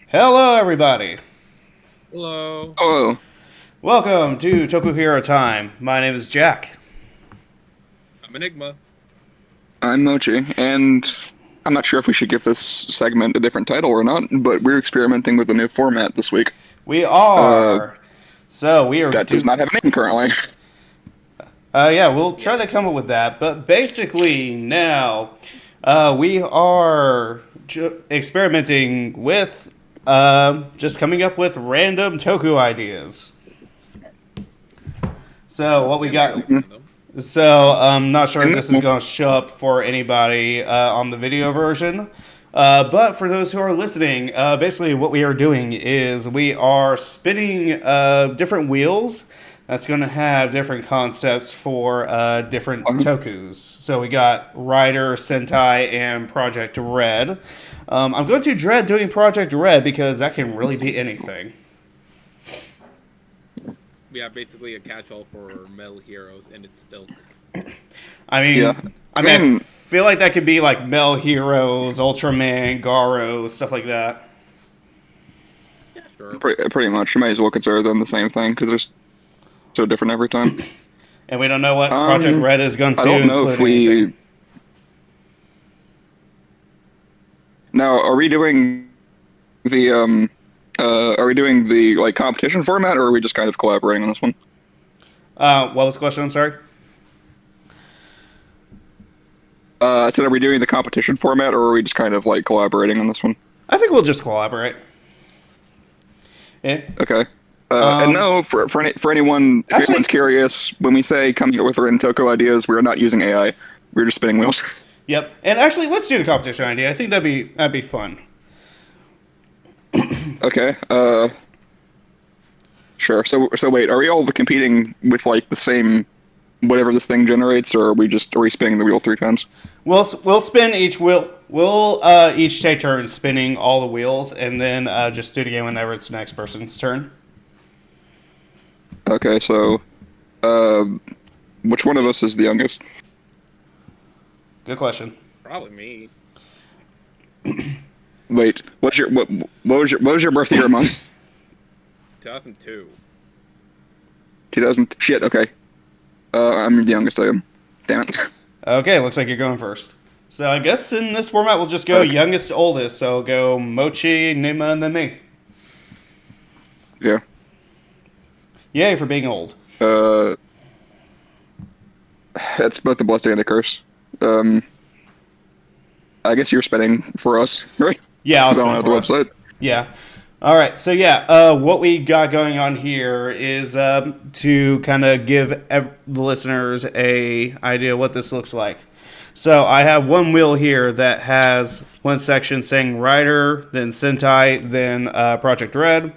Hello, everybody. Hello. Oh, Welcome to Toku Hero Time. My name is Jack. I'm Enigma. I'm Mochi, and I'm not sure if we should give this segment a different title or not, but we're experimenting with a new format this week. We Uh, are. So we are that does not have a name currently. yeah, we'll try to Yes. come up with that. But basically, now we are experimenting with just coming up with random Toku ideas. So what we Yeah, got. fairly random. So I'm not sure if And this is going to show up for anybody on the video version. But for those who are listening, basically what we are doing is we are spinning different wheels that's going to have different concepts for different tokus. So we got Rider, Sentai, and Project Red. I'm going to dread doing Project Red because that can really be anything. We have basically a catch-all for metal heroes and its ilk. I yeah, mean, I I mean, I mean, feel like that could be like Mel Heroes, Ultraman, Garo, stuff like that. Yeah, sure. pretty much. You might as well consider them the same thing because they're so different every time. And we don't know what Project Um, Red is going I to don't know include if anything. we now are we doing the are we doing the like competition format, or are we just kind of collaborating on this one? What was the question? I'm sorry. I said, are we doing the competition format, or are we just kind of like collaborating on this one? I think we'll just collaborate. Yeah. Okay. And Um. no, for anyone, if Actually, anyone's curious, when we say coming up with Rentoko ideas, we're not using AI. We're just spinning wheels. yep. And actually, let's do the competition idea. I think that'd be fun. Okay. All right. Sure. So wait, are we all competing with like the same whatever this thing generates, or are we spinning the wheel three times? We'll spin each wheel. We'll each take turns spinning all the wheels, and then just do it again whenever it's the next person's turn. Okay. So, uh, which one of us is the youngest? Good question. Probably me. Wait, what was your birth year among us? 2002. 2000. Shit. Okay. I'm the youngest. I am. Damn it. Okay, looks like you're going first. So I guess in this format we'll just go Okay. youngest to oldest. So go Mochi, Nima, and then me. Yeah. Yay for being old. Uh, it's both a blessing and a curse. Um, I guess you're spinning for us, right? Yeah, I'll Because I don't spin have the for us. website. Yeah. All right. So yeah, what we got going on here is to kind of give the listeners a idea what this looks like. So I have one wheel here that has one section saying Rider, then Sentai, then Project Red.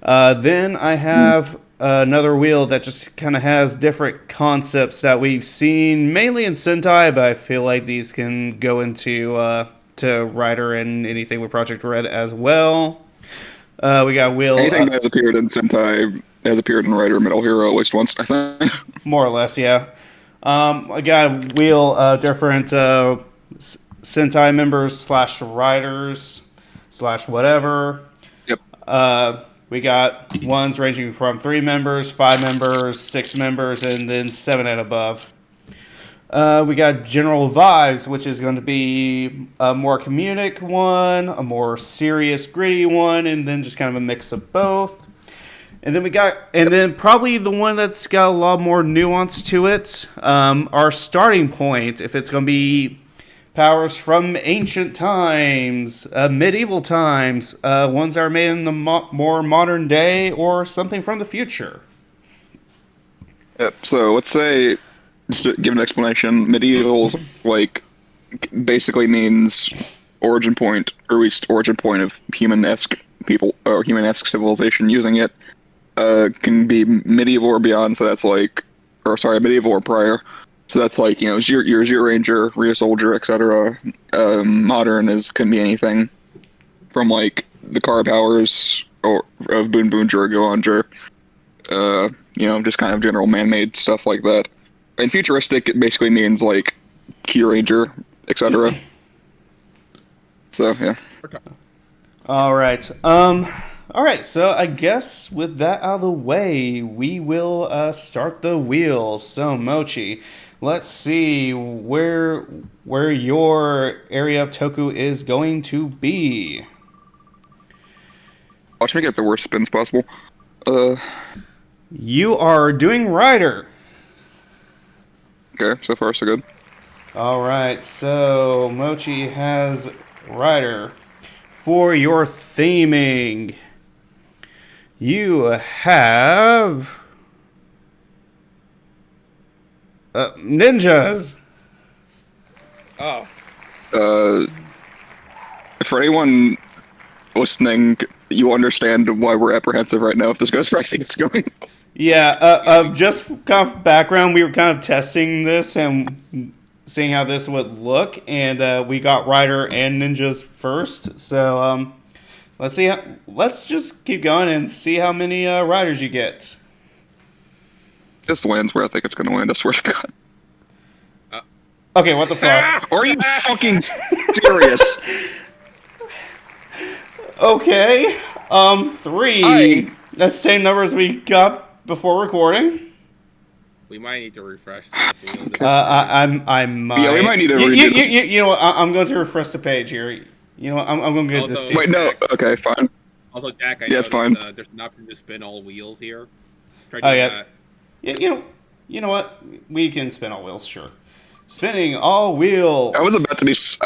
Then I Mm, have another wheel that just kind of has different concepts that we've seen mainly in Sentai, but I feel like these can go into to Rider and anything with Project Red as well. We got wheel Anything that has appeared in Sentai has appeared in Writer Metal Hero at least once, I think. more or less, yeah. I got wheel different Sentai members slash riders slash whatever. Yep. We got ones ranging from 3 members, 5 members, 6 members, and then 7 and above. We got general vibes, which is going to be a more comedic one, a more serious, gritty one, and then just kind of a mix of both. And then probably the one that's got a lot more nuance to it. Our starting point, if it's going to be powers from ancient times, medieval times, ones that are made in the more modern day, or something from the future. Yep. So let's say, just to give an explanation, medieval's like basically means origin point, or at least origin point of human-esque people or human-esque civilization using it. Can be medieval or beyond, so that's like, or sorry, medieval or prior. So that's like, your Zero Ranger, Rear Soldier, etc. Modern is can be anything from like the car powers or of Boon Boon Jurgo just kind of general man-made stuff like that. And futuristic it basically means like Key Ranger, etc. So yeah. Okay. All right. All right. So I guess with that out of the way, we will start the wheels. So Mochi, let's see where your area of Toku is going to be. Watch me get the worst spins possible. Uh, You are doing Rider. okay, so far so good. All right. So Mochi has Rider. For your theming, you have ninjas. Oh, Uh, for anyone listening, you understand why we're apprehensive right now if this goes where I think it's going. Yeah, just kind of background, we were kind of testing this and seeing how this would look, and we got Rider and Ninjas first. So let's see. Let's just keep going and see how many Riders you get. This lands where I think it's going to land, I swear to God. Okay, what the fuck? Are you fucking serious? Okay, three. That's the same number as we got before recording. we might need to refresh this. I might. Yeah, we might need to You, redo this. you know what? I'm going to refresh the page here. You know what? I'm going to get this Also- to you. Wait, no. Okay, fine. Also, Jack, I Yeah, it's noticed fine. there's an option to spin all wheels here. Try Oh, doing yeah. that. You know what? We can spin all wheels, sure. Spinning all wheels. I was about to be so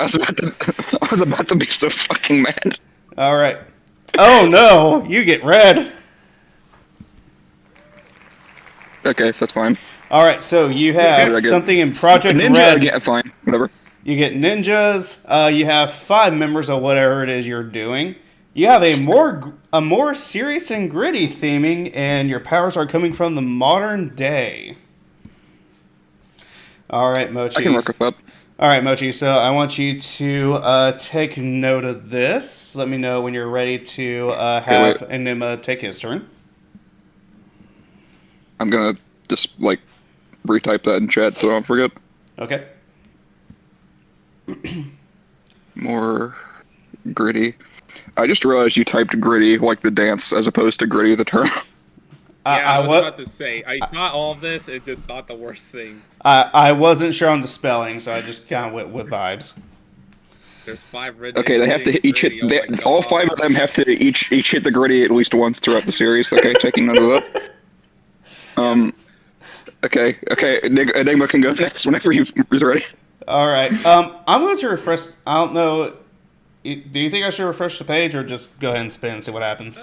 fucking mad. All right. Oh no! You get red. Okay, that's fine. All right. So you have I get- something in Project Ninja, Red. yeah, fine, whatever. You get ninjas. You have 5 members of whatever it is you're doing. You have a more serious and gritty theming, and your powers are coming from the modern day. All right, Mochi. I can work with that. All right, Mochi. So I want you to take note of this. Let me know when you're ready to have wait. Enigma take his turn. I'm gonna just like retype that in chat so I don't forget. Okay. More gritty. I just realized you typed gritty like the dance as opposed to gritty the term. Yeah, I was wa- about to say. I saw all of this. It's just not the worst things. I wasn't sure on the spelling, so I just kind of went with vibes. There's 5 red. Okay, they have to each hit. Gritty, oh my All God. 5 of them have to each hit the gritty at least once throughout the series. Okay, taking note of that. Okay. Enigma can go next whenever he's ready. All right. I'm going to refresh. I don't know. Do you think I should refresh the page or just go ahead and spin and see what happens?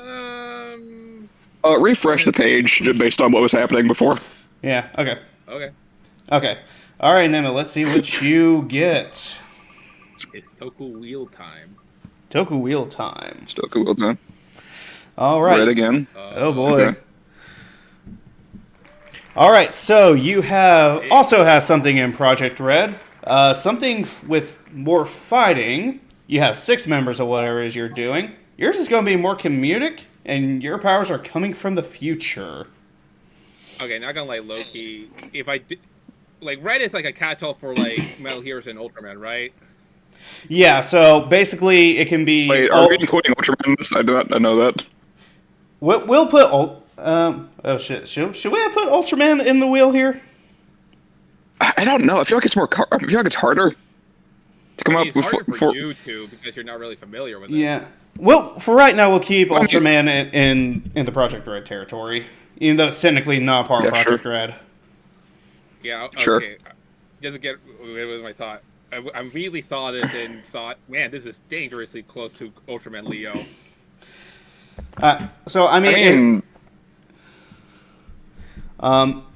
Refresh the page just based on what was happening before. Yeah. Okay. Okay. Okay. All right, Nema. Let's see what you get. It's Toku wheel time. Toku wheel time. Still cool time. All right. Red again. Oh boy. Okay. All right, so you also have something in Project Red, something with more fighting. You have 6 members of whatever it is you're doing. Yours is going to be more comedic, and your powers are coming from the future. Okay, not gonna lie, Loki. If I did, like, red is like a catch-all for like Metal Heroes and Ultraman, right? Yeah, so basically it can be. Wait, are we including Ultraman in this? I do not know that. We'll put. Oh shit! Should we have put Ultraman in the wheel here? I don't know. I feel like it's I feel like it's harder to come up It's with. harder for you two because you're not really familiar with it. Yeah. Well, for right now, we'll keep I mean- Ultraman in the Project Red territory, even though it's technically not part of Yeah, Project sure. Red. Yeah. Okay. Sure. Just to get with my thought. I immediately saw this and thought, man, this is dangerously close to Ultraman Leo. So I I mean, mean,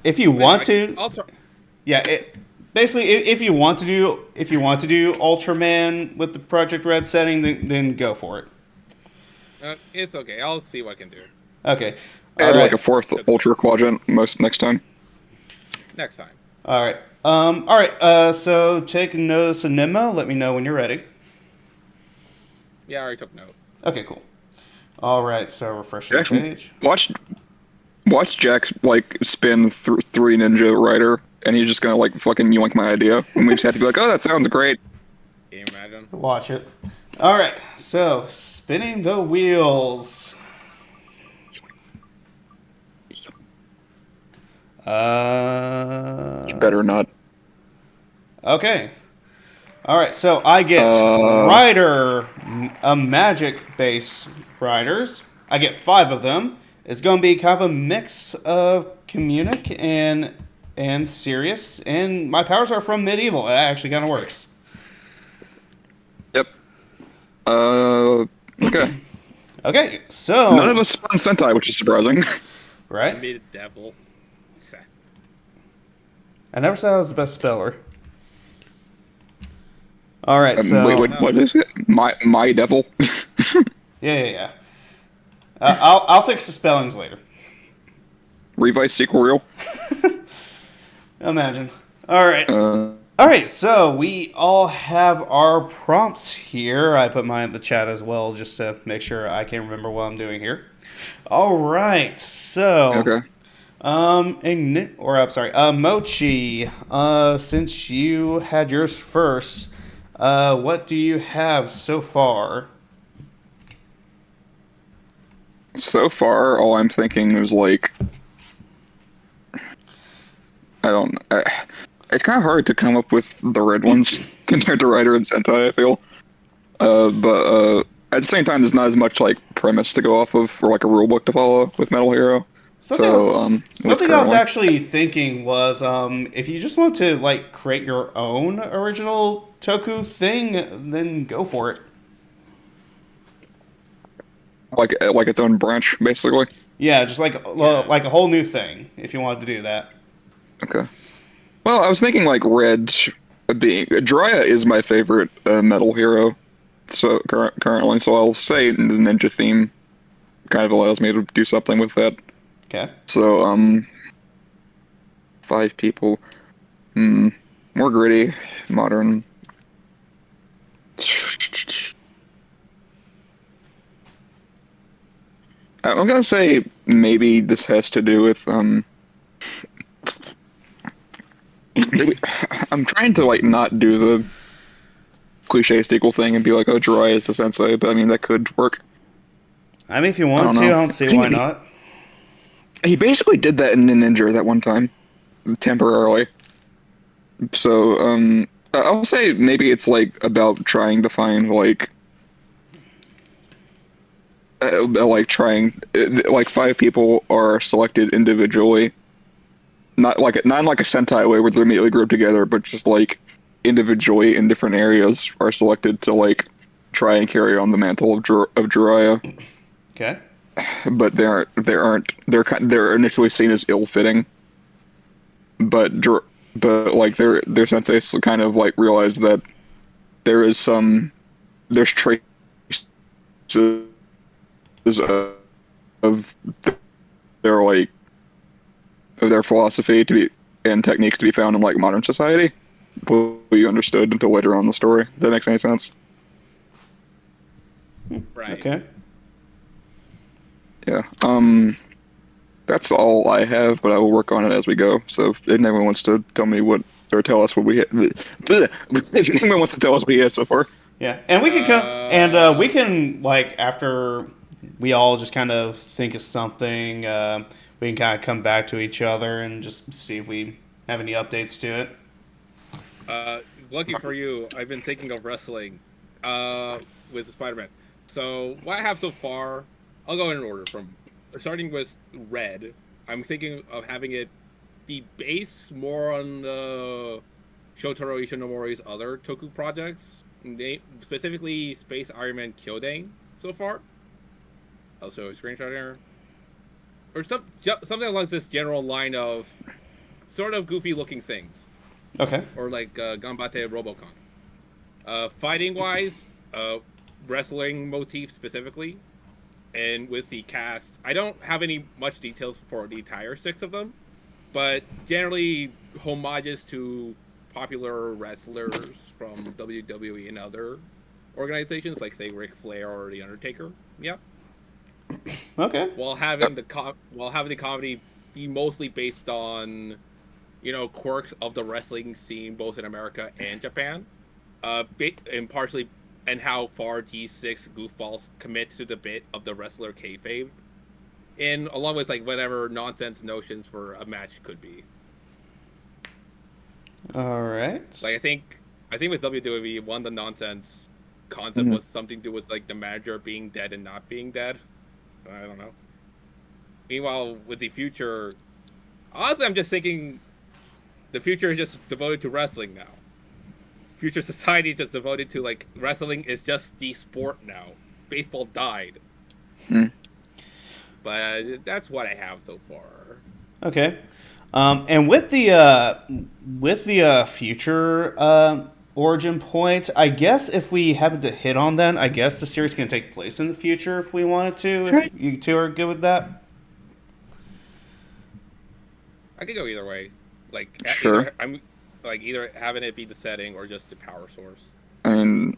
if you want to, Ultra. yeah. Basically, if you want to do Ultraman with the Project Red setting, then go for it. It's okay. I'll see what I can do Okay. add All like right. a 4th Ultra Quadrant next time. next time. All right. All right. So take notice of Enigma. Let me know when you're ready. Yeah, I already took note. Okay. Cool. All right. So refresh the Jackson, page. watch Jack like spin 3 Ninja Rider, and he's just gonna like fucking yoink my idea, and we just have to be like, oh, that sounds great. Can you imagine? Watch it. All right, so spinning the wheels. Better not. Okay. All right, so I get Uh, rider, a magic base riders. I get 5 of them. It's going to be kind of a mix of communic and serious, and my powers are from medieval. It actually kind of works. yep. Okay. Okay, None of so us spun Sentai, which is surprising. I right, made a devil. I never said I was the best speller. All right, Wait, so what is it? My devil. yeah. I'll fix the spellings later. Revice sequel real. Imagine. All right. Uh, All right, so we all have our prompts here. I put mine in the chat as well just to make sure I can remember what I'm doing here. All right, so okay. I'm sorry, Mochi. Since you had yours first, what do you have so far? So far, all I'm thinking is like, I don't. It's kind of hard to come up with the red ones compared to Rider and Sentai. I feel. But at the same time, there's not as much like premise to go off of or like a rule book to follow with Metal Hero. Something else. So what's Something I current was one? actually thinking was, if you just want to like create your own original Toku thing, then go for it. Like its own branch, basically. Yeah, just Yeah. like a whole new thing if you wanted to do that. Okay. Well, I was thinking like Red being Jiraiya is my favorite Metal Hero. So currently, so I'll say the ninja theme kind of allows me to do something with that. Okay. So 5 people. More gritty, modern. I'm gonna say maybe this has to do with maybe I'm trying to like not do the cliche sequel thing and be like, oh, Jiraiya is the sensei, but I mean that could work. I mean, if you I want don't to, I know. don't see I why think not. he basically did that in Ninja that one time, temporarily. So I'll say maybe it's like about trying to find like trying like 5 people are selected individually, not like a Sentai way where they're immediately grouped together, but just like individually in different areas are selected to like try and carry on the mantle of Jiraiya. Okay. But they're initially seen as ill-fitting, but but like their senseis kind of like realize that there is there's traces of their like of their philosophy to be and techniques to be found in like modern society, but you understood until later on in the story. If that makes any sense? Right. Okay. Yeah. That's all I have, but I will work on it as we go. So if anyone wants to tell me what or tell us what we if anyone wants to tell us what he has so far. Yeah, and we can come and we Uh, can like after we all just kind of think of something, we can kind of come back to each other and just see if we have any updates to it. uh, lucky for you, I've been thinking of wrestling, uh, with Spider-Man. So what I have so far, I'll go in order from starting with Red. I'm thinking of having it be based more on the Shotaro Ishinomori's other Toku projects, specifically Space Iron Man Kyodane so far. Also a screenshot here. Or something along this general line of sort of goofy looking things. Okay. Or like Ganbate Robocon. Fighting wise, wrestling motif specifically, and with the cast, I don't have any much details for the entire 6 of them, but generally homages to popular wrestlers from WWE and other organizations, like say Ric Flair or The Undertaker. Yep. Okay. While having the comedy be mostly based on quirks of the wrestling scene both in America and Japan, and partially and how far these 6 goofballs commit to the bit of the wrestler kayfabe, and along with like whatever nonsense notions for a match could be. All right. Like I think with WWE, one of the nonsense concept was something to do with like the manager being dead and not being dead. I don't know. Meanwhile, with the future, honestly, I'm just thinking the future is just devoted to wrestling now. Future society is just devoted to like wrestling is just the sport now. Baseball died. But that's what I have so far. Okay. And with the future origin point, I guess if we happen to hit on that, I guess the series can take place in the future if we wanted to. If you two are good with that. I could go either way. Like Sure. I'm like either having it be the setting or just the power source. I mean,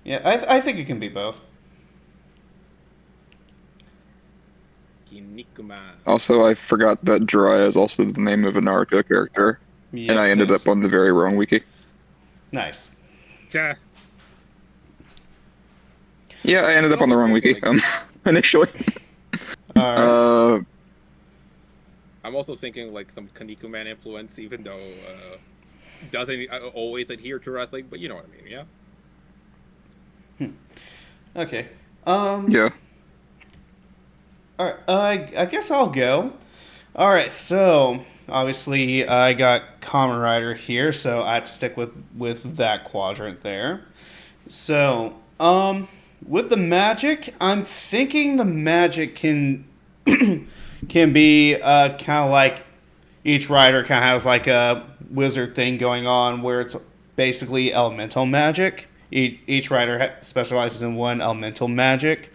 Yeah, I think it can be both. Kinikuma. also, I forgot that Jiraiya is also the name of a Naruto character, Yes, and I ended yes. up on the very wrong wiki. Nice. Yeah. Yeah, I ended up on the wrong wiki initially. All right. I'm also thinking like some Kanikuman influence, even though doesn't always adhere to wrestling, but you know what I mean, yeah. Okay. Yeah. All right. I guess I'll go. All right. So obviously I got Kamen Rider here, so I'd stick with that quadrant there. So with the magic, I'm thinking the magic can can be kind of like each rider kind of has like a wizard thing going on where it's basically elemental magic. Each rider specializes in one elemental magic.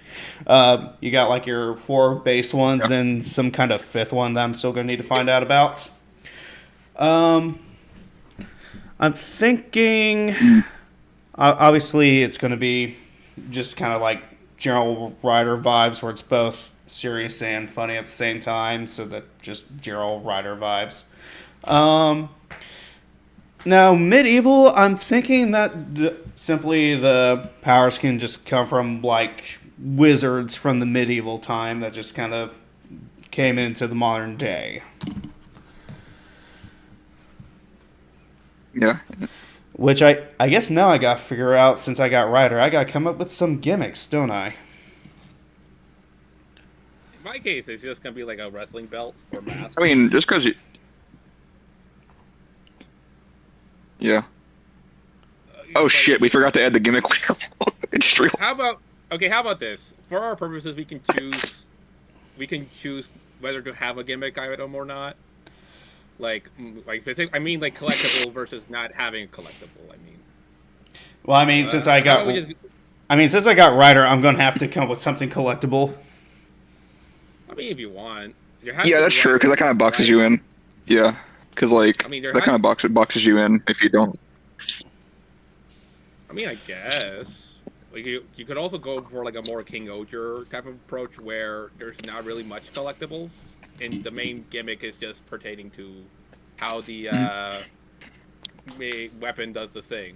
You got like your 4 base ones, then some kind of 5th one that I'm still going to need to find out about. I'm thinking, obviously, it's going to be just kind of like general rider vibes where it's both serious and funny at the same time, so that just general rider vibes. Now, medieval, I'm thinking that simply the powers can just come from like wizards from the medieval time that just kind of came into the modern day. Yeah. Which I guess now I got to figure out since I got Rider, I got to come up with some gimmicks, don't I? In my case, it's just gonna be like a wrestling belt or mask. I mean, just because you. Yeah. Oh Like, shit, we forgot to add the gimmick wheel. It's real. How about this? For our purposes, we can choose whether to have a gimmick item or not. Like I mean, like collectible versus not having a collectible. I mean, Well, I mean, since I how got, about we just- since I got Rider, I'm gonna have to come up with something collectible. I mean, if you want, Yeah, that's true, because that kind of boxes you in. Yeah, because like I mean, that kind of boxes you in if you don't. I mean, I guess like you could also go for like a more King Oger type of approach where there's not really much collectibles, and the main gimmick is just pertaining to how the weapon does the thing.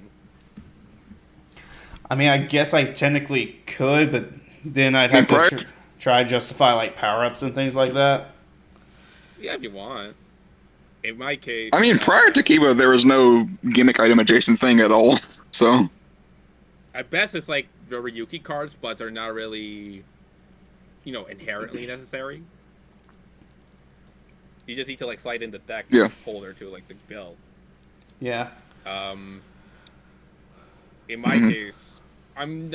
I mean, I guess I technically could, but then I'd I mean, have to try to justify like power ups and things like that. Yeah, if you want. In my case, I mean, prior to Kiba, there was no gimmick item adjacent thing at all. So at best it's like the Ryuki cards, but they're not really, inherently necessary. You just need to like slide in the deck holder to like the belt. Yeah. In my case, I'm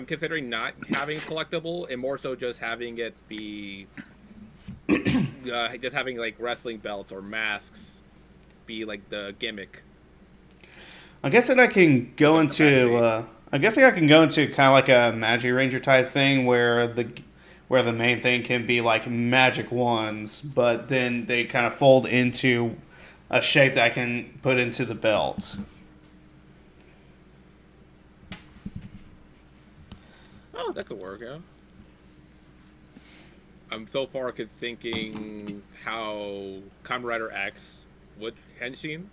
considering not having collectible and more so just having it be just having like wrestling belts or masks be like the gimmick. I guess that I can go into. I guess I can go into kind of like a Magic Ranger type thing where the main thing can be like magic wands, but then they kind of fold into a shape that I can put into the belt. Oh, that could work, yeah. I'm so far thinking how Kamen Rider X would Henshin.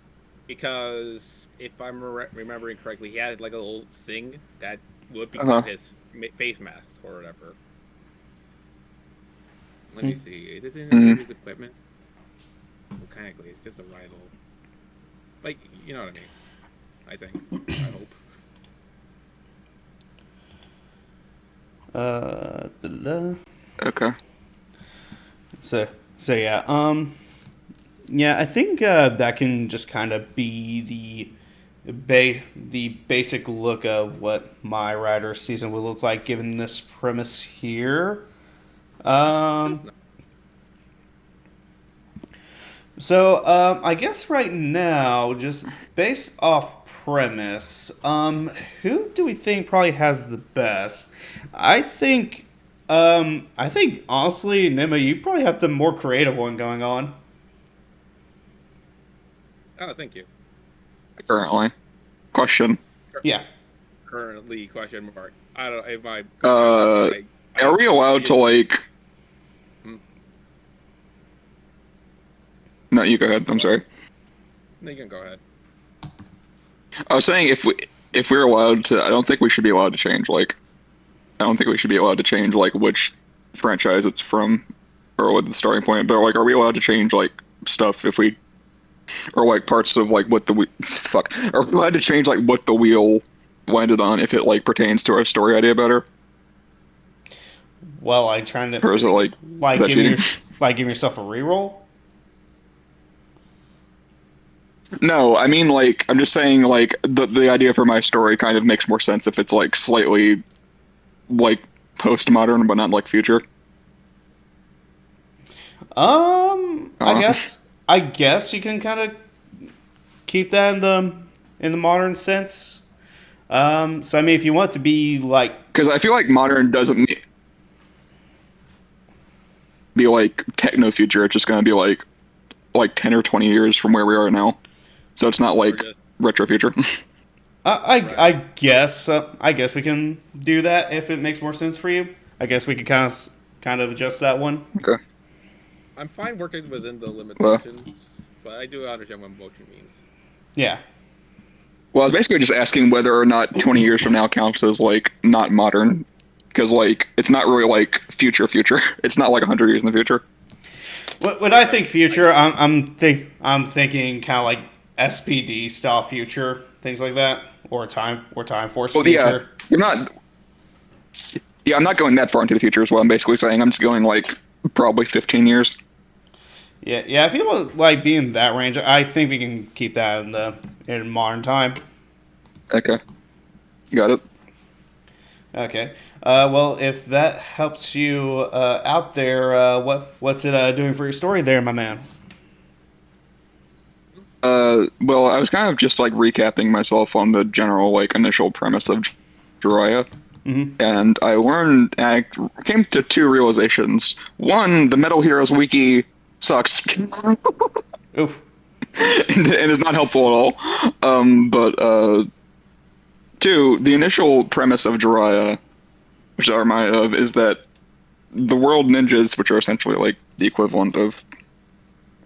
because if I'm remembering correctly, he had like a little thing that would Uh-huh. become his face mask or whatever. Let Hmm. me see. Is this in any of Mm. his equipment? Mechanically, it's just a rifle. Like, you know what I mean? I think. I hope. Da-da-da. Okay. So yeah, yeah, I think that can just kind of be the basic look of what my Rider season would look like given this premise here. This is Um, not. so I guess right now, just based off premise, who do we think probably has the best? I think, I think honestly, Nima, you probably have the more creative one going on. Oh, thank you. Currently. Question. Yeah. Currently, question mark. I don't. If my Uh, are we allowed to like? Hmm, No, you go ahead. I'm sorry. no, you can go ahead. I was saying if we're allowed to, I don't think we should be allowed to change. Like, I don't think we should be allowed to change like which franchise it's from or what the starting point. But like, are we allowed to change like stuff if we or like parts of like what the fuck? Are we allowed to change like what the wheel landed on if it like pertains to our story idea better, Well, like trying to or is it is like that giving cheating? your like giving yourself a reroll. No, I mean like I'm just saying like the idea for my story kind of makes more sense if it's like slightly like postmodern but not like future. Uh, I guess you can kind of keep that in the modern sense. So I mean, if you want to be like, because I feel like modern doesn't be like techno future. It's just gonna be like 10 or 20 years from where we are now. So it's not Or like just retro future. I right. I guess we can do that if it makes more sense for you. I guess we could kind of adjust that one. Okay. I'm fine working within the Well, limitations, but I do understand what motion means. Yeah. well, I was basically just asking whether or not 20 years from now counts as like not modern, because like it's not really like future. It's not like 100 years in the future. When I think future, I'm thinking kind of like SPD style future, things like that, or time force Well, yeah, future. you're not. Yeah, I'm not going that far into the future. Is what I'm basically saying. I'm just going like probably 15 years. Yeah, yeah. I feel like being in that range. I think we can keep that in modern time. Okay, got it. Okay. Well, if that helps you out there, what's it doing for your story there, my man? Well, I was kind of just like recapping myself on the general like initial premise of Jiraiya, Mm-hmm. and I came to two realizations. One, the Metal Heroes wiki sucks Oof. and is not helpful at all. But two, the initial premise of Jiraiya, which I reminded of, is that the world ninjas, which are essentially like the equivalent of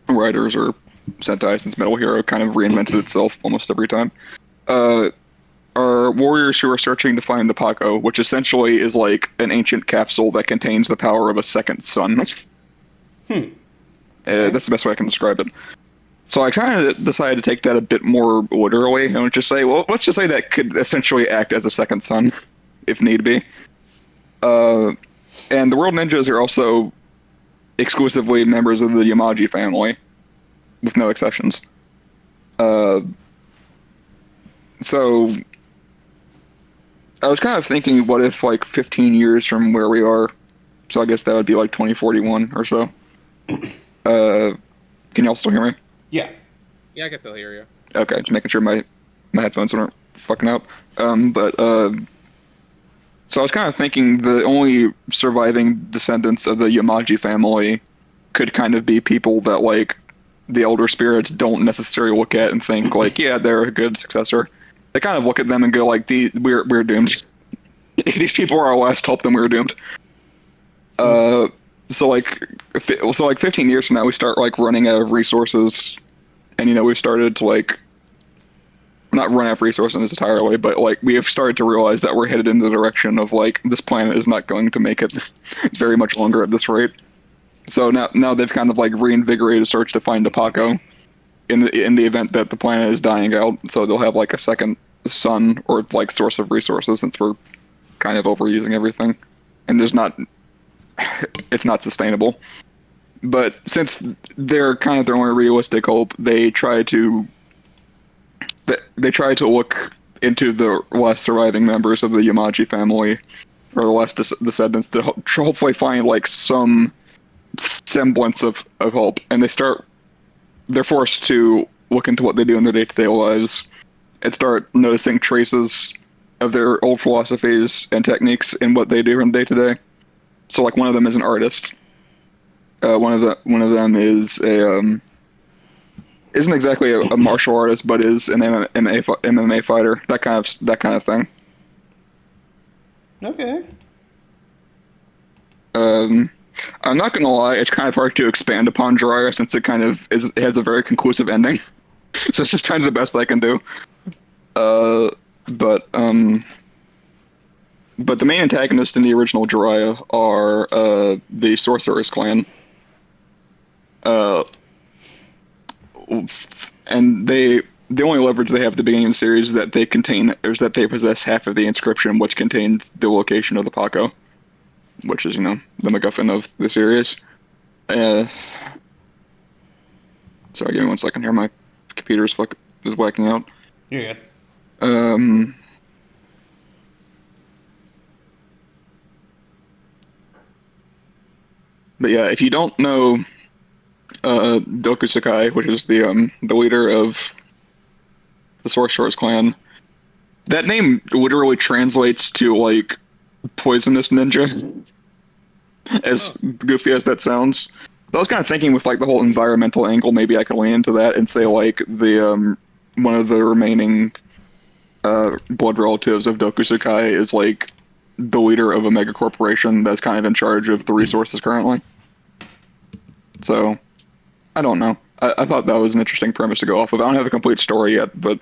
writers or Sentai since Metal Hero kind of reinvented itself almost every time, uh, are warriors who are searching to find the Paco, which essentially is like an ancient capsule that contains the power of a second sun. Okay. That's the best way I can describe it. So I kind of decided to take that a bit more literally and just say, well, let's just say that could essentially act as a second sun, if need be. Uh, and the World Ninjas are also exclusively members of the Yamaji family, with no exceptions. Uh, so I was kind of thinking, what if like 15 years from where we are? So I guess that would be like 2041 or so. Uh, can y'all still hear me? Yeah. Yeah, I can still hear you. Okay, just making sure my headphones aren't fucking up. But so I was kind of thinking the only surviving descendants of the Yamaji family could kind of be people that like the elder spirits don't necessarily look at and think like, yeah, they're a good successor. They kind of look at them and go like, we're doomed. If these people are our last hope, then we're doomed. Oof. Uh, so like, so like 15 years from now, we start like running out of resources, and we've started to like not run out of resources entirely, but like we have started to realize that we're headed in the direction of like this planet is not going to make it very much longer at this rate. So now they've kind of like reinvigorated a search to find the Paco in the event that the planet is dying out. So they'll have like a second sun or like source of resources since we're kind of overusing everything, and it's not sustainable. But since they're kind of their own realistic hope, they try to look into the last surviving members of the Yamaji family, or the last descendants, to hopefully find like some semblance of hope. And they're forced to look into what they do in their day-to-day lives and start noticing traces of their old philosophies and techniques in what they do from day to day. So like one of them is an artist. One of them is isn't exactly a martial artist, but is an MMA fighter. That kind of thing. Okay. I'm not gonna lie, it's kind of hard to expand upon Jiraiya since it kind of it has a very conclusive ending. So it's just kind of the best I can do. But the main antagonists in the original Jiraiya are the Sorcerer's Clan. And the only leverage they have at the beginning of the series is that they possess half of the inscription, which contains the location of the Paco, which is, the MacGuffin of the series. Sorry, give me 1 second here. My computer is whacking out. You're good. But yeah, if you don't know Doku Sakai, which is the leader of the Sorcerer's Clan, that name literally translates to like poisonous ninja. As goofy as that sounds. So I was kind of thinking with like the whole environmental angle, maybe I could lean into that and say like the one of the remaining blood relatives of Doku Sakai is like the leader of a mega corporation that's kind of in charge of the resources currently. So I don't know. I thought that was an interesting premise to go off of. I don't have a complete story yet, but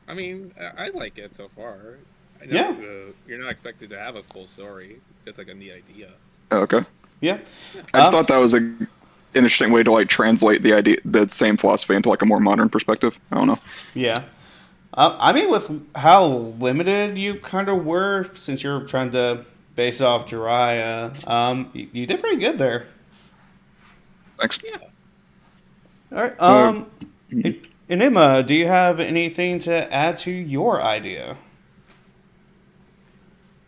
I mean, I like it so far. I know, Yeah. You're not expected to have a full story, just like a neat idea. okay. Yeah. I just thought that was an interesting way to like translate the same philosophy into like a more modern perspective. I don't know. Yeah. I mean, with how limited you kind of were, since you're trying to base it off Jiraiya, you did pretty good there. Thanks. Yeah. All right. Enigma, do you have anything to add to your idea?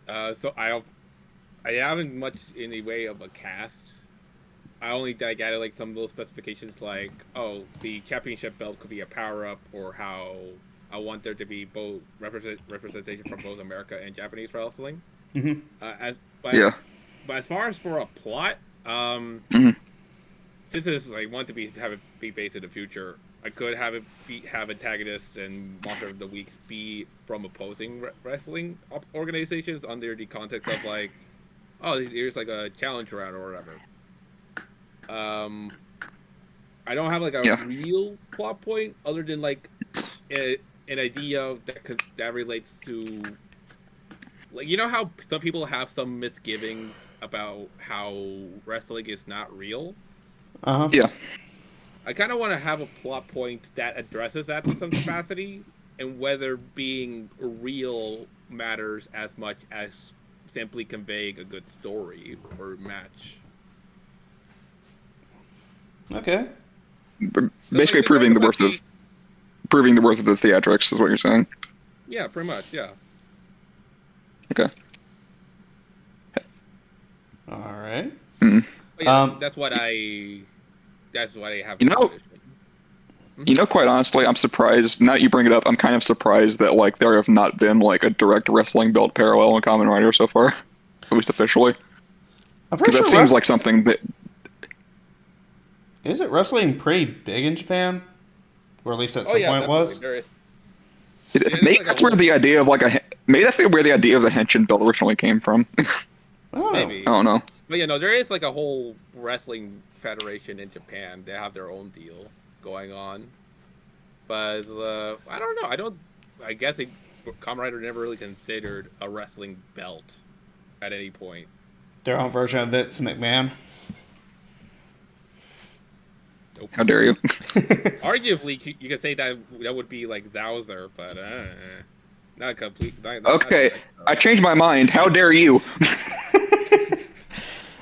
So I haven't much in the way of a cast. I only added like some little specifications like, the championship belt could be a power up, or how I want there to be both representation from both America and Japanese wrestling. Mm-hmm. Yeah. But as far as for a plot, since this is like want to have it be based in the future, I could have have antagonists and monster of the weeks be from opposing wrestling organizations under the context of like, here's like a challenge round or whatever. I don't have like a real plot point other than like an idea that relates to, like, how some people have some misgivings about how wrestling is not real. Yeah. I kind of want to have a plot point that addresses that to some capacity, and whether being real matters as much as simply conveying a good story or match. Okay. Basically like, proving the worth of the theatrics is what you're saying. Yeah, pretty much. Yeah. Okay. All right. Mm. Yeah, that's what I have. Quite honestly, I'm surprised. Now that you bring it up, I'm kind of surprised that like there have not been like a direct wrestling belt parallel in Kamen Rider so far, at least officially. I'm pretty Because sure that seems like something that. Isn't wrestling pretty big in Japan? Or at least at some point it was? There is. Maybe that's where the idea of like maybe that's where the idea of the Henshin belt originally came from. Maybe. I don't know. But there is like a whole wrestling federation in Japan. They have their own deal going on. But I don't know. I don't I guess Kamen Rider never really considered a wrestling belt at any point. Their own version of Vince McMahon. Nope. How dare you? Arguably, you could say that would be like Zowser, but not complete. Okay, Not I changed my mind. How dare you?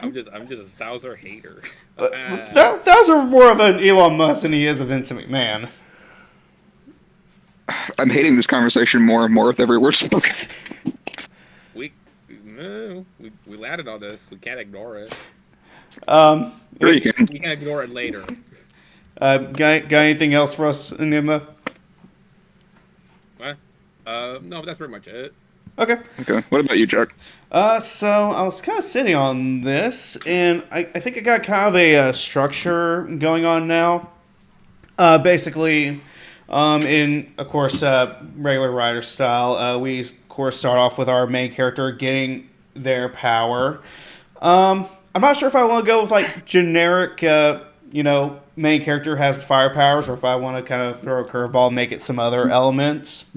I'm just a Zowser hater. Those are more of an Elon Musk than he is a Vince McMahon. I'm hating this conversation more and more with every word spoken. We landed on this. We can't ignore it. Sure you can. We can ignore it later. Got anything else for us, Enigma? What? No, that's pretty much it. Okay. Okay, what about you, Jack? So I was kind of sitting on this, and I think I got kind of a structure going on now. Basically, in, of course, regular Rider style, we, of course, start off with our main character getting their power. I'm not sure if I want to go with, like, generic, main character has fire powers, or if I want to kind of throw a curveball and make it some other elements.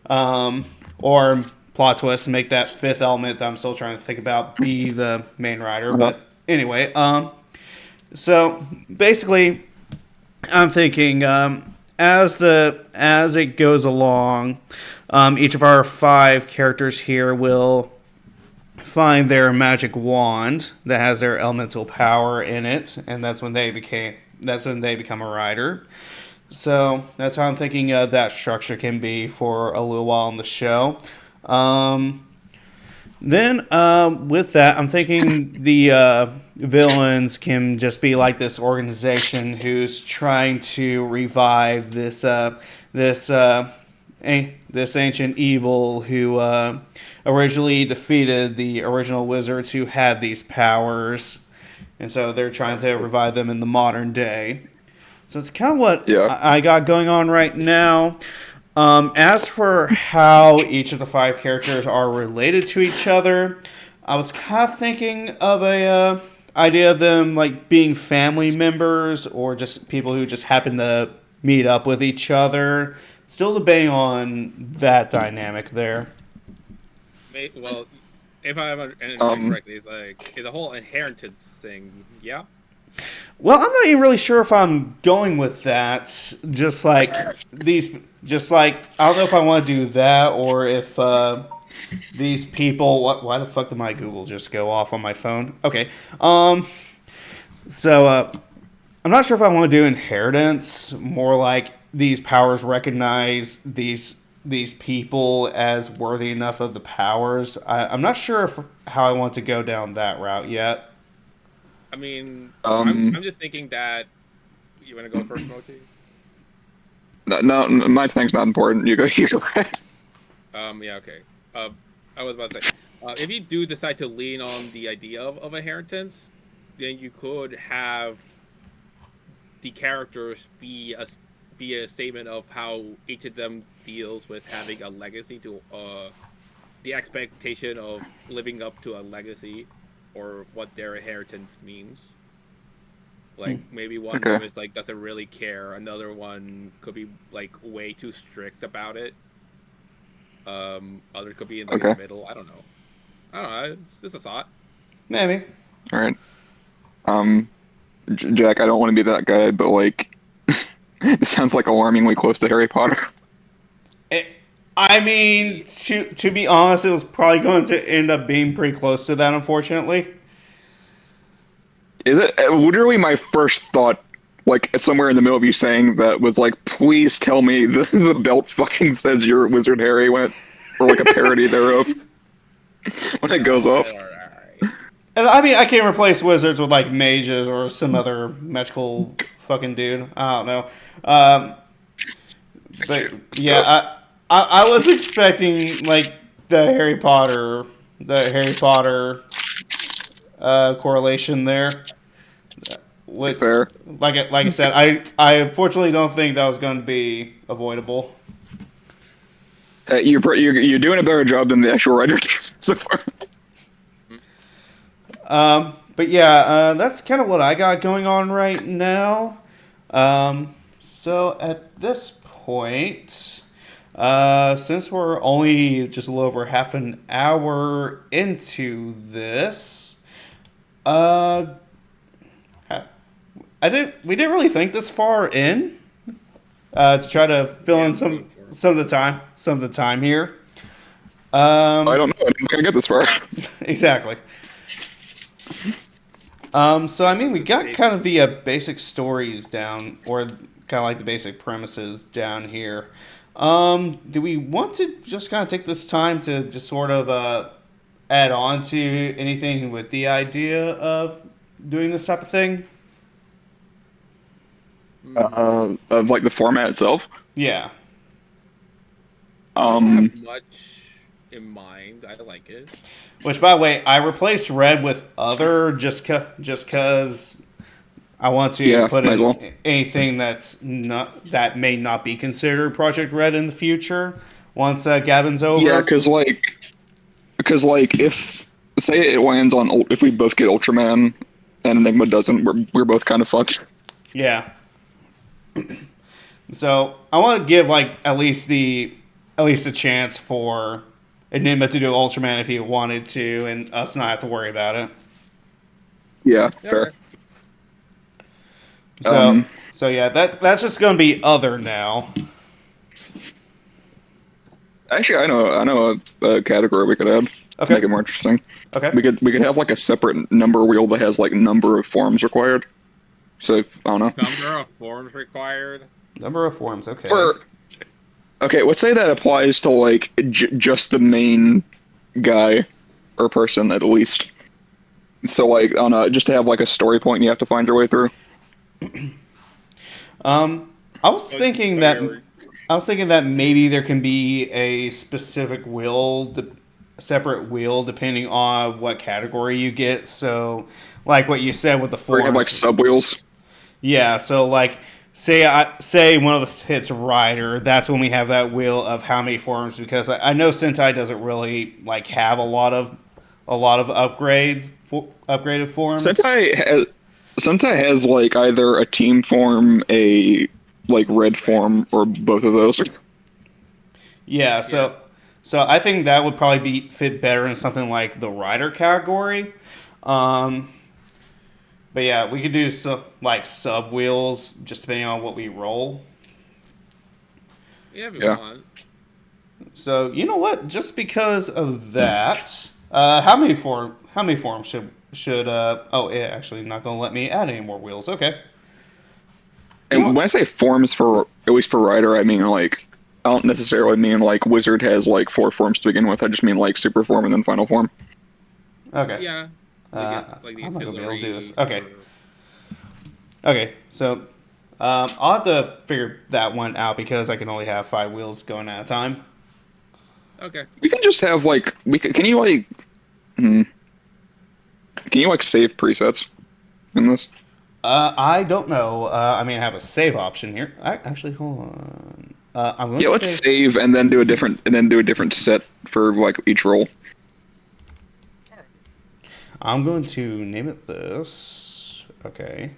Or plot twist and make that fifth element that I'm still trying to think about be the main rider. But anyway, so basically, I'm thinking as it goes along, each of our 5 characters here will find their magic wand that has their elemental power in it, and that's when they become a rider. So that's how I'm thinking that structure can be for a little while on the show. Then with that, I'm thinking the villains can just be like this organization who's trying to revive this ancient evil who originally defeated the original wizards who had these powers, and so they're trying to revive them in the modern day. So it's kind of what I got going on right now. As for how each of the 5 characters are related to each other, I was kind of thinking of a idea of them like being family members or just people who just happen to meet up with each other. Still debating on that dynamic there. Well, if I understand correctly, it's a whole inheritance thing. Yeah. Well, I'm not even really sure if I'm going with that. Just like I don't know if I want to do that or if these people. Why the fuck did my Google just go off on my phone? Okay. So I'm not sure if I want to do inheritance. More like these powers recognize these people as worthy enough of the powers. I'm not sure how I want to go down that route yet. I mean, I'm just thinking that you want to go first, Mochi? No, my thing's not important. You go. You go ahead. Yeah, okay. I was about to say, if you do decide to lean on the idea of inheritance, then you could have the characters be a statement of how each of them deals with having a legacy to the expectation of living up to a legacy. Or what their inheritance means. Like maybe one of them is like doesn't really care. Another one could be like way too strict about it. Other could be in the middle. I don't know. It's just a thought. Maybe. All right. Jack, I don't want to be that guy, but like, it sounds like alarmingly close to Harry Potter. I mean, to be honest, it was probably going to end up being pretty close to that, unfortunately. Is it literally my first thought? Like somewhere in the middle of you saying that was like, please tell me this is the belt fucking says you're a wizard, Harry, or like a parody thereof when it goes off. And I mean, I can't replace wizards with like mages or some other magical fucking dude. I don't know. But yeah, I was expecting like the Harry Potter correlation there. Fair. Like I said, I unfortunately don't think that was going to be avoidable. You're doing a better job than the actual writer does so far. But yeah, that's kind of what I got going on right now. So at this point, Since we're only just a little over half an hour into this, uh, we didn't really think this far in, to try to fill Yeah, in I'm waiting for it. some of the time here. I don't know. I didn't think I get this far. Exactly. So I mean, we got kind of the basic stories down, or kind of like the basic premises down here. Do we want to just kind of take this time to just sort of add on to anything with the idea of doing this type of thing? Of like the format itself. Yeah. I don't Um, have much in mind. I like it. Which, by the way, I replaced red with other just cause I want to yeah, put might as well. in anything that may not be considered Project Red in the future once Gavin's Yeah, over. because like if say it lands on if we both get Ultraman and Enigma doesn't, we're both kind of fucked. Yeah. So I want to give like at least a chance for Enigma to do Ultraman if he wanted to, and us not have to worry about it. Yeah, Yeah, fair. okay. So so yeah, that's just gonna be other now. Actually, I know a category we could add to make Okay. it more interesting. Okay. We could have like a separate number wheel that has like number of forms required. So I don't know. Number of forms required. Number of forms. Okay. For okay, let's say that applies to like just the main guy or person at least. So like on a just to have like a story point you have to find your way through. I was So- thinking so that you're- I was thinking that maybe there can be a specific wheel, separate wheel, depending on what category you get. So, like what you said with the Or you have like forms, sub wheels. yeah. So, like, say one of us hits rider, that's when we have that wheel of how many forms. Because I know Sentai doesn't really like have a lot of upgraded forms. Sentai has like either a team form, a like red form, or both of those. Yeah, so I think that would probably be fit better in something like the rider category. Um, but yeah, we could do some like sub wheels just depending on what we roll. Yeah, if you Yeah. want. So you know what? Just because of that, how many forms should oh yeah, actually not gonna let me add any more wheels. Okay. And when I say forms for at least for Rider, I mean like I don't necessarily mean like Wizard has like 4 forms to begin with. I just mean like Super Form and then Final Form. Okay. Yeah. Like the I'm not gonna be able to do this. auxiliaries Okay. or- Okay. So I'll have to figure that one out because I can only have 5 wheels going at a time. Okay. We can just have like can you like can you like save presets in this? I don't know. I mean, I have a save option here. Actually, hold on. I'm going Yeah, to let's save. save and then do a different set for like each roll. I'm going to name it this. Okay.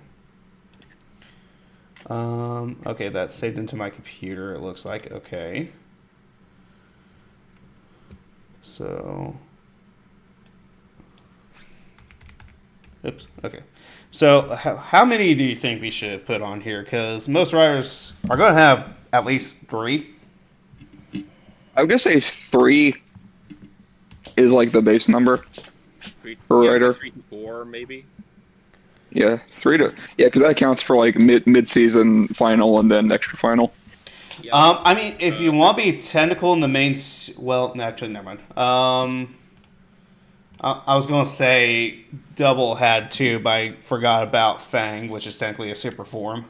Okay, that's saved into my computer. It looks like okay. So. Oops. Okay. So, how many do you think we should put on here? Because most writers are going to have at least 3. I would just say 3 is like the base number. For Yeah, Rider. 3 to 4 maybe. Yeah, 3 to because that counts for like mid season final and then extra final. Yeah. I mean, if you want to be technical in the main, well, no, actually, never mind. I was gonna say double had 2, but I forgot about Fang, which is technically a super form.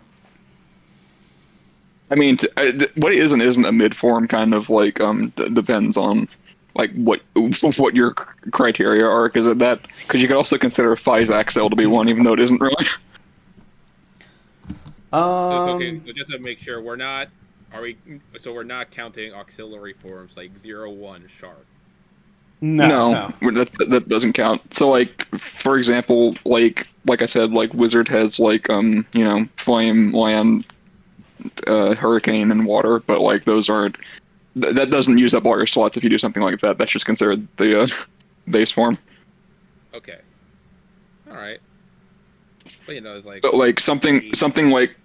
I mean, what it isn't a mid form kind of like depends on like what your criteria are because you could also consider Phys Axel to be one even though it isn't really. So it's okay. Um, So just to make sure we're not we're not counting auxiliary forms like 0-1 shark. no, no. That doesn't count. So like for example, like I said, like Wizard has like flame, land, hurricane, and water, but like those aren't that doesn't use up all your slots if you do something like that. That's just considered the base form. Okay. All right. But it's like. But like something like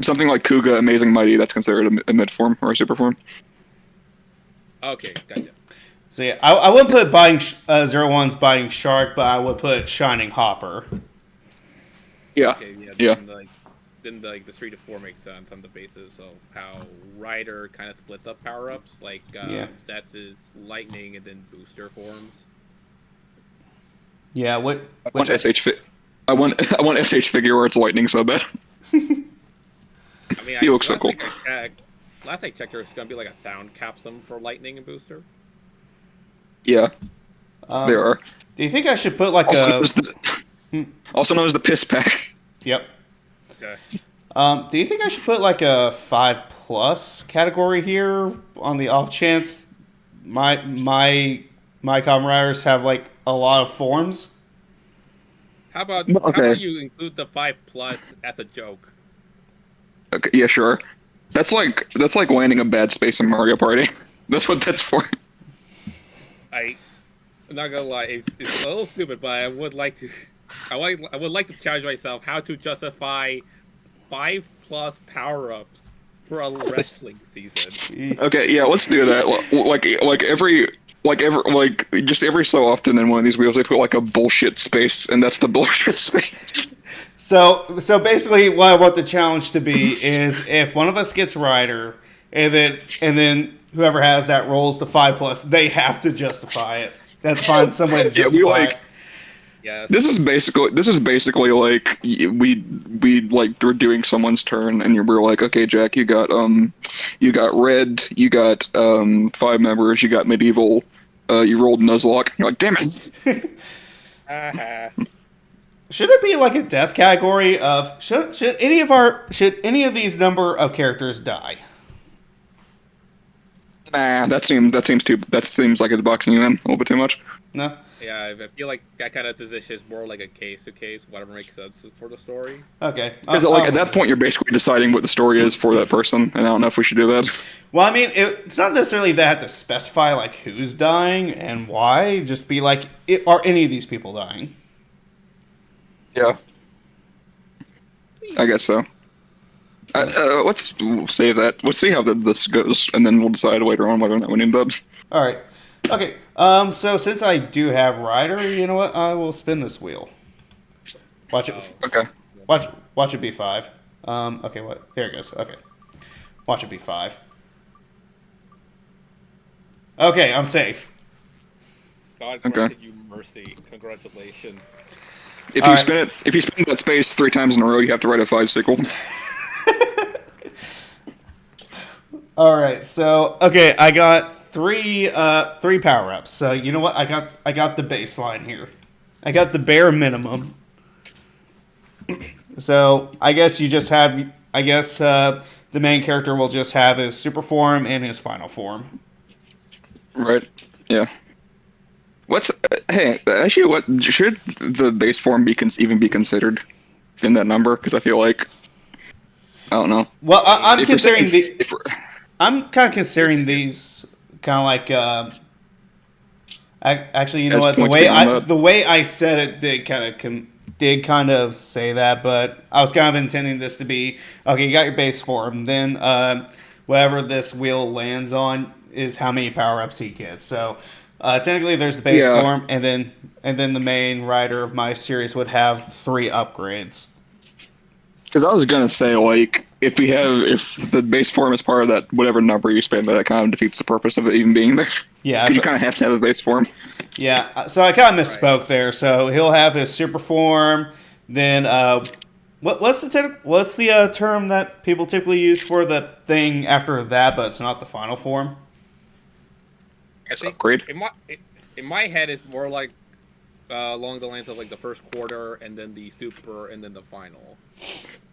Kuga, Amazing Mighty, that's considered a mid form or a super form. Okay, gotcha. So yeah, I wouldn't put biting 01's biting shark, but I would put shining hopper. Yeah, Okay, yeah. yeah. Then the 3 to 4 makes sense on the basis of how Rider kind of splits up power ups, like Yeah. Zets' lightning and then booster forms. Yeah, I want I want I want SH figure where it's lightning so bad. I mean, He looks so cool. Last I checked, there's gonna be like a sound capsule for lightning and booster. Yeah, there are. Do you think I should put like Also, a? there's also known as the piss pack. Yep. Okay. Do you think I should put like a 5+ category here on the off chance my Kamen Riders have like a lot of forms? How about you include the 5+ as a joke? Okay, yeah, sure. That's like landing a bad space in Mario Party. That's what that's for. I'm not gonna lie, it's a little stupid, but I would like to. I would like to challenge myself how to justify 5+ power-ups for a wrestling season. Okay, yeah, let's do that. Just every so often in one of these wheels they put like a bullshit space, and that's the bullshit space. So basically, what I want the challenge to be is if one of us gets Rider, and then whoever has that rolls the 5+, they have to justify it. They have to find some way to justify it. Yes. This is basically like we like we're doing someone's turn, and we're like, okay, Jack, you got red, you got 5 members, you got medieval, you rolled Nuzlocke. You're like, damn it. Should there be like a death category of should any of these number of characters die? Nah, that seems like it's boxing you in a little bit too much. No. Yeah, I feel like that kind of position is more like a case to case, whatever makes sense for the story. Okay. Because at that point, you're basically deciding what the story is for that person, and I don't know if we should do that. Well, I mean, it's not necessarily that I have to specify like who's dying and why. Just be like, are any of these people dying? Yeah, I guess so. Let's save that. Let's see how this goes, and then we'll decide later on whether or not we need dubs. All right. Okay. So since I do have Rider, you know what? I will spin this wheel. Watch it. Okay. Watch it be 5. Okay. What? There it goes. Okay. Watch it be 5. Okay, I'm safe. God granted you mercy. Congratulations. If you spin that space 3 times in a row, you have to write a 5 sequel. All right. So okay, I got three power ups. So you know what? I got the baseline here. I got the bare minimum. So I guess you just have. I guess the main character will just have his super form and his final form. Right. Yeah. Hey, actually, what should the base form even be considered in that number? Because I feel like I don't know. Well, I'm considering I'm kind of considering these kind of like. Actually, you know what? The way I said it did kind of say that, but I was kind of intending this to be okay. You got your base form, then whatever this wheel lands on is how many power ups he gets. So technically, there's the base form, and then the main rider of my series would have 3 upgrades. Because I was gonna say, like, if the base form is part of that whatever number you spend, that kind of defeats the purpose of it even being there. Yeah, because you kind of have to have a base form. Yeah, so I kind of misspoke there. So he'll have his super form. Then what's the term that people typically use for the thing after that, but it's not the final form? I think upgrade. In my head, it's more like along the lines of like the first quarter, and then the super, and then the final.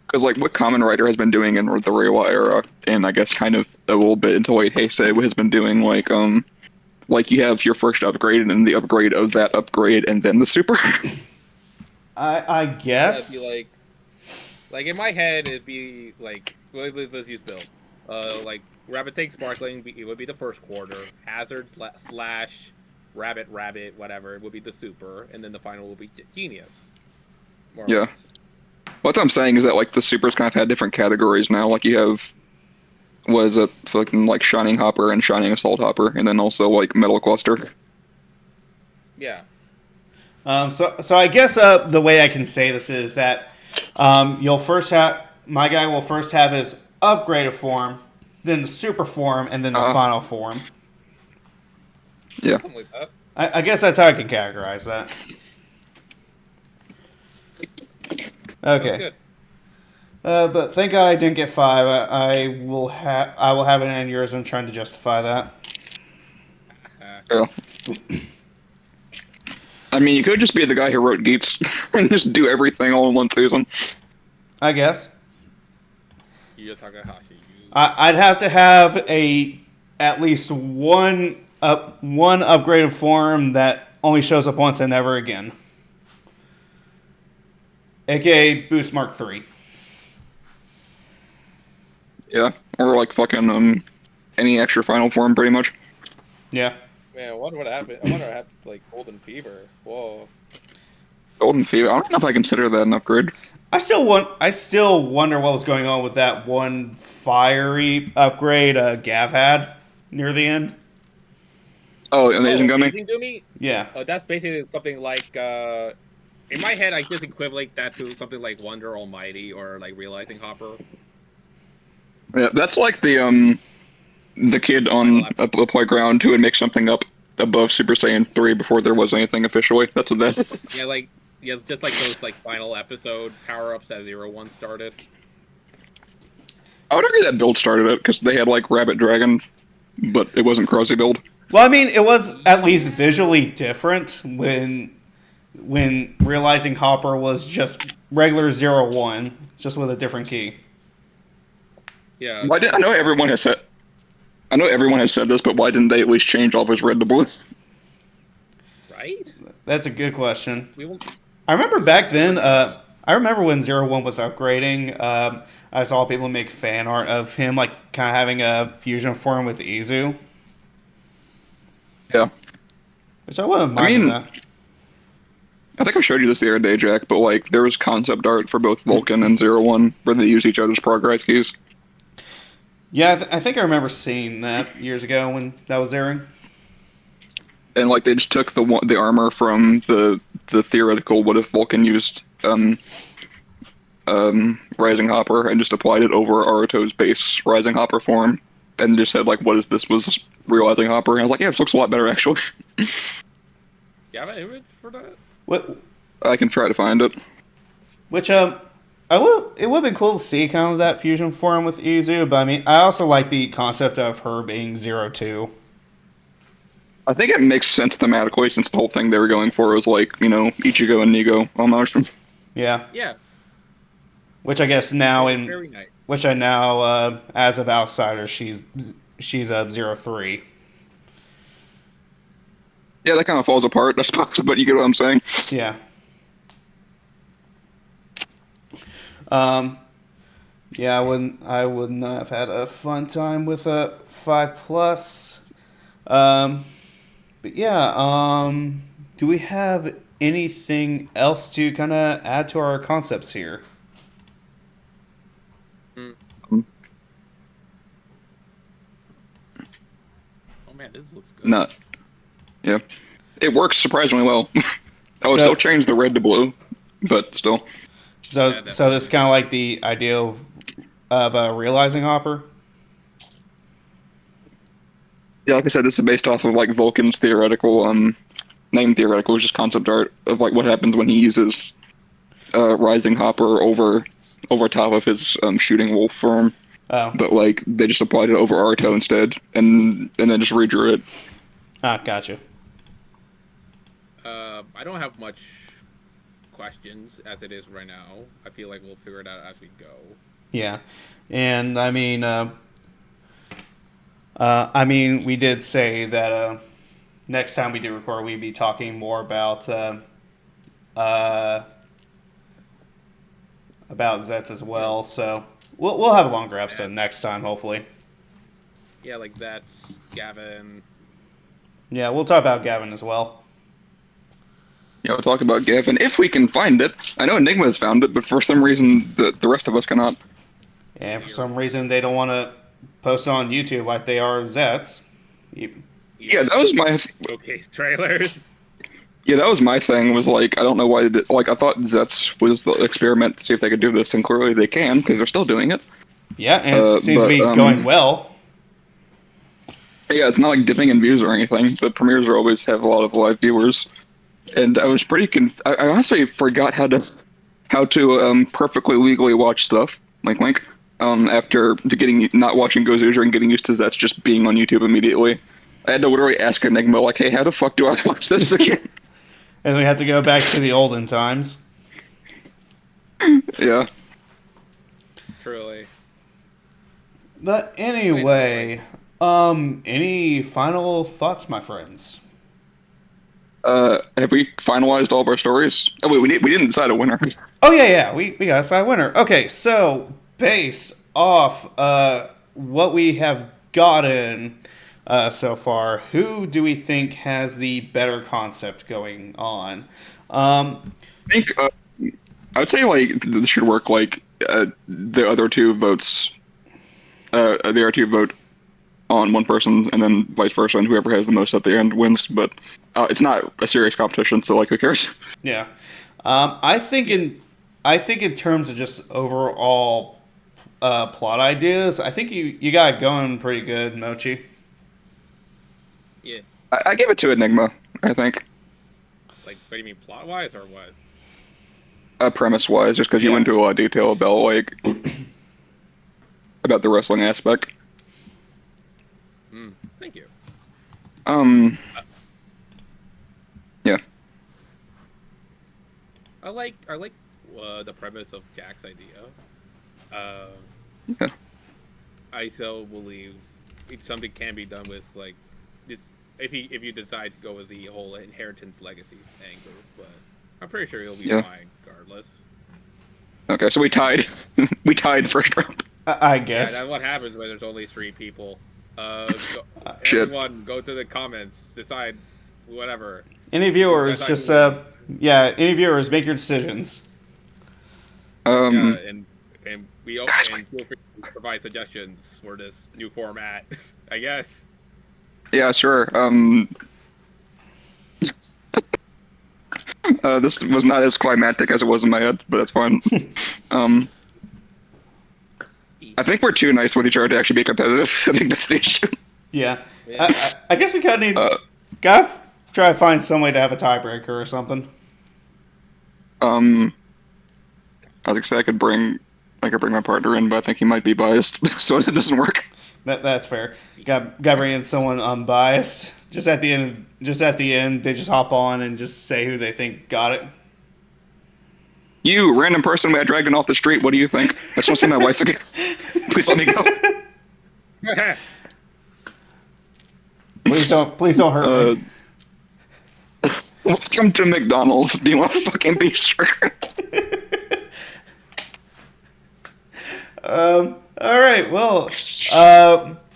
Because like what Kamen Rider has been doing in the Reiwa era, and I guess kind of a little bit into what Heisei has been doing, like you have your first upgrade, and then the upgrade of that upgrade, and then the super. I guess. Yeah, it'd be like in my head, it'd be like let's use Bill. Like Rabbit Tank Sparkling, it would be the first quarter. Hazard slash Rabbit whatever, it would be the super, and then the final will be Genius, more or Yeah. less. What I'm saying is that like the supers kind of had different categories now. Like you have was it fucking like Shining Hopper and Shining Assault Hopper, and then also like Metal Cluster. Yeah. So I guess the way I can say this is that you'll first have my guy will first have his upgraded form, then the super form, and then the Uh, final form. yeah. Something like that. I guess that's how I can categorize that. Sounds Okay. good. But thank God I didn't get 5. I will have an aneurysm trying to justify that. Uh, Yeah. I mean, you could just be the guy who wrote Geats and just do everything all in one season. I guess Yu Takahashi. I'd have to have at least one upgraded form that only shows up once and never again. AKA Boost Mark III. Yeah. Or like fucking any extra final form, pretty much. Yeah. Man, I wonder what happened. I wonder what happened to like Golden Fever. Whoa. Golden Fever. I don't know if I consider that an upgrade. I still wonder what was going on with that one fiery upgrade Gav had near the end. Oh, Amazing Gummy. Amazing Gummy? Yeah. That's basically something like in my head I just equivalent that to something like Wonder Almighty or like Realizing Hopper. Yeah, that's like the kid on a playground who would make something up above Super Saiyan 3 before there was anything officially. That's what that is. Yeah, just like those like final episode power ups that 01 started. I would argue that build started it because they had like Rabbit Dragon, but it wasn't Crossy build. Well, I mean, it was at least visually different when realizing Hopper was just regular 01, just with a different key. Yeah. Why did I know everyone has said? I know everyone has said this, but why didn't they at least change all of his red to blue? Right? That's a good question. We won't. I remember back then. I remember when 01 was upgrading. I saw people make fan art of him, like kind of having a fusion form with Izu, Yeah, which I wouldn't have minded mean, that. I think I showed you this the other day, Jack. But like, there was concept art for both Vulcan and 01 where they use each other's progress keys. Yeah, I think I remember seeing that years ago when that was airing. And like they just took the armor from the theoretical what if Vulcan used Rising Hopper and just applied it over Aruto's base Rising Hopper form and just said like what if this was Realizing Hopper, and I was like, yeah, this looks a lot better actually. You have an image for that? What? I can try to find it. Which it would have been cool to see kind of that fusion form with Izu, but I mean, I also like the concept of her being 02. I think it makes sense thematically since the whole thing they were going for was like, you know, Ichigo and Nigo almost. Yeah. Yeah. Which I guess now Very nice. which I now as of outsider she's a 03. Yeah, that kind of falls apart, I suppose, but you get what I'm saying. Yeah. Yeah, I would not have had a fun time with a 5 plus. But yeah, do we have anything else to kind of add to our concepts here? Oh man, this looks good. Not. Yeah. It works surprisingly well. I would So- still change the red to blue, but still. So, Yeah, so this is kind of like the idea of realizing Hopper. Yeah, like I said, this is based off of like Vulcan's theoretical, name theoretical, just concept art of like what happens when he uses Rising Hopper over top of his shooting wolf form. Oh, But like they just applied it over Aruto instead, and then just redrew it. gotcha. I don't have much questions as it is right now. I feel like we'll figure it out as we go. Yeah, and I mean, we did say that next time we do record, we'd be talking more about Zets as well. So we'll have a longer episode next time, hopefully. Yeah, like that's Gavin. Yeah, we'll talk about Gavin as well. Yeah, we'll talk about Gavin if we can find it. I know Enigma has found it, but for some reason the rest of us cannot. And for some reason, they don't want to post it on YouTube like they are Zets. Yeah, that was my Showcase trailers. yeah, that was my thing. Was like I don't know why they did, like I thought Zets was the experiment to see if they could do this, and clearly they can because they're still doing it. Yeah, and it seems to But be going well. yeah, it's not like dipping in views or anything. The premieres are always have a lot of live viewers, and I was pretty I honestly forgot how to perfectly legally watch stuff. Link. After getting not watching Gozuger and getting used to Zets just being on YouTube immediately. I had to literally ask Enigma, like, hey, how the fuck do I watch this again? And we have to go back to the olden times. Yeah. Truly. But anyway, any final thoughts, my friends? Have we finalized all of our stories? Oh wait, we didn't decide a winner. Oh yeah, we got a side winner. Okay, so based off what we have gotten so far, who do we think has the better concept going on? I think I would say like this should work like the other two votes. The other two vote on one person, and then vice versa, and whoever has the most at the end wins. But it's not a serious competition, so like who cares? Yeah, I think in terms of just overall plot ideas, I think you got it going pretty good, Mochi. Yeah. I gave it to Enigma. I think Like, what do you mean, plot wise or what? premise wise, just because you Yeah. went into a lot of detail about like about the wrestling aspect. Thank you. Yeah. I like the premise of Jack's idea. Yeah. I still believe something can be done with like this if you decide to go with the whole inheritance legacy angle, but I'm pretty sure he'll be Yeah. fine regardless. Okay, so we tied. We tied first round. I Yeah, guess. that's what happens when there's only 3 people. Shit. Everyone, go to the comments, decide whatever. Any viewers, That's just how any viewers, make your decisions. Yeah, and we and feel free to provide suggestions for this new format. I guess. Yeah, sure. This was not as climactic as it was in my head, but that's fine. I think we're too nice with each other to actually be competitive. I think that's the issue. Yeah, I guess we kind of need gotta try to find some way to have a tiebreaker or something. I was gonna say I could bring my partner in, but I think he might be biased, so it doesn't work. That's fair. Got bring in someone unbiased. Just at the end, they just hop on and just say who they think got it. You, random person I dragged in off the street, what do you think? I just want to see my wife again. Please let me go. Please don't hurt me. Welcome to McDonald's. Do you want a fucking beef burger? All right. Well,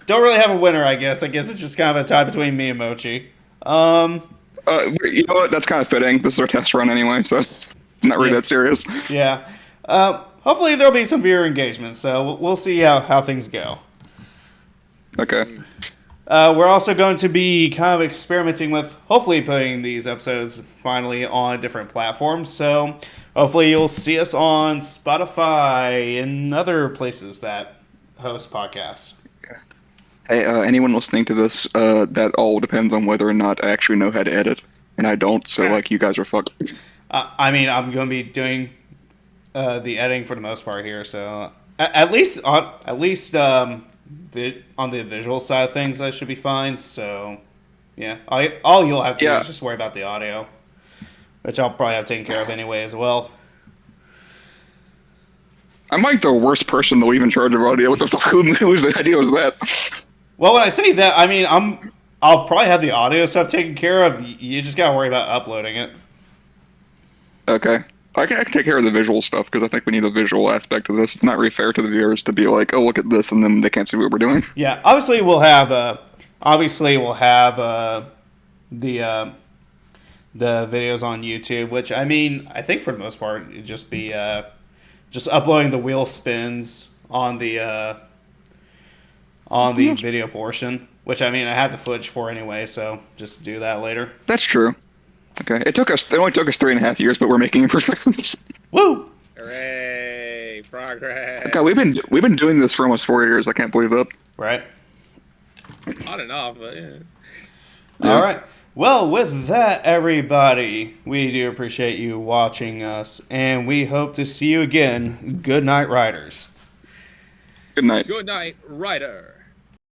don't really have a winner. I guess it's just kind of a tie between me and Mochi. You know what? That's kind of fitting. This is our test run anyway, so it's not really that serious. Yeah. Hopefully there'll be some viewer engagement. So we'll see how things go. Okay. We're also going to be kind of experimenting with hopefully putting these episodes finally on different platforms. So hopefully you'll see us on Spotify and other places that host podcasts. Hey, anyone listening to this, that all depends on whether or not I actually know how to edit. And I don't, so like you guys are fucked. I mean, I'm going to be doing the editing for the most part here. So at least on the visual side of things, that should be fine. So, yeah, all you'll have to do is just worry about the audio, which I'll probably have taken care of anyway as well. I'm like the worst person to leave in charge of audio. What the fuck? Whose idea was that? Well, when I say that, I mean I'll probably have the audio stuff taken care of. You just gotta worry about uploading it. Okay. I can take care of the visual stuff because I think we need a visual aspect to this. It's not really fair to the viewers to be like, oh, look at this, and then they can't see what we're doing. Yeah, obviously we'll have the videos on YouTube, which I mean, I think for the most part it'd just be just uploading the wheel spins on the video portion, which I mean I have the footage for anyway, so just do that later. That's true. Okay, it only took us 3.5 years, but we're making improvements. Woo! Hooray! Progress. God, we've been doing this for almost 4 years. I can't believe that. Right. On and off, but yeah. Yeah. All right. Well, with that, everybody, we do appreciate you watching us, and we hope to see you again. Good night, riders. Good night. Good night, Ryder.